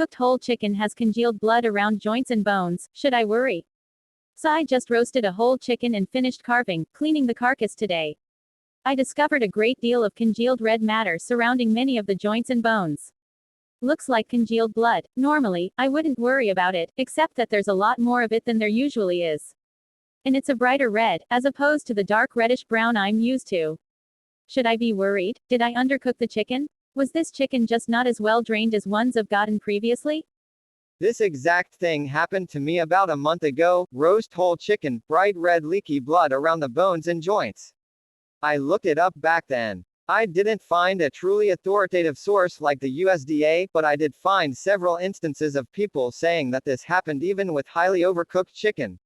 Cooked whole chicken has congealed blood around joints and bones. Should I worry? So I just roasted a whole chicken and finished carving, cleaning the carcass today. I discovered a great deal of congealed red matter surrounding many of the joints and bones. Looks like congealed blood. Normally, I wouldn't worry about it, except that there's a lot more of it than there usually is. And it's a brighter red, as opposed to the dark reddish brown I'm used to. Should I be worried? Did I undercook the chicken? Was this chicken just not as well drained as ones I've gotten previously? This exact thing happened to me about a month ago. Roast whole chicken, bright red leaky blood around the bones and joints. I looked it up back then. I didn't find a truly authoritative source like the USDA, but I did find several instances of people saying that this happened even with highly overcooked chicken.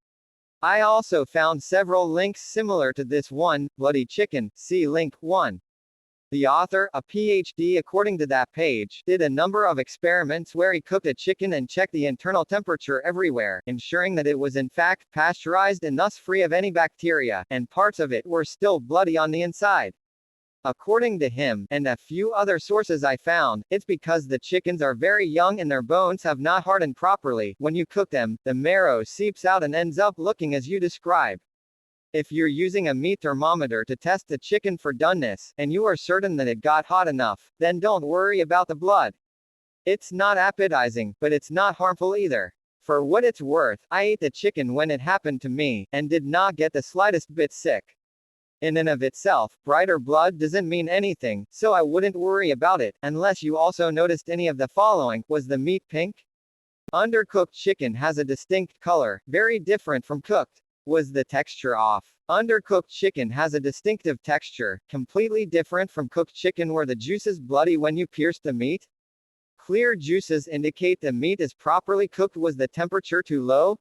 I also found several links similar to this one, Bloody Chicken, see link 1. The author, a PhD according to that page, did a number of experiments where he cooked a chicken and checked the internal temperature everywhere, ensuring that it was in fact pasteurized and thus free of any bacteria, and parts of it were still bloody on the inside. According to him, and a few other sources I found, it's because the chickens are very young and their bones have not hardened properly. When you cook them, the marrow seeps out and ends up looking as you describe. If you're using a meat thermometer to test the chicken for doneness, and you are certain that it got hot enough, then don't worry about the blood. It's not appetizing, but it's not harmful either. For what it's worth, I ate the chicken when it happened to me, and did not get the slightest bit sick. In and of itself, brighter blood doesn't mean anything, so I wouldn't worry about it, unless you also noticed any of the following. Was the meat pink? Undercooked chicken has a distinct color, very different from cooked. Was the texture off? Undercooked chicken has a distinctive texture, completely different from cooked chicken. Were the juices bloody when you pierced the meat? Clear juices indicate the meat is properly cooked. Was the temperature too low?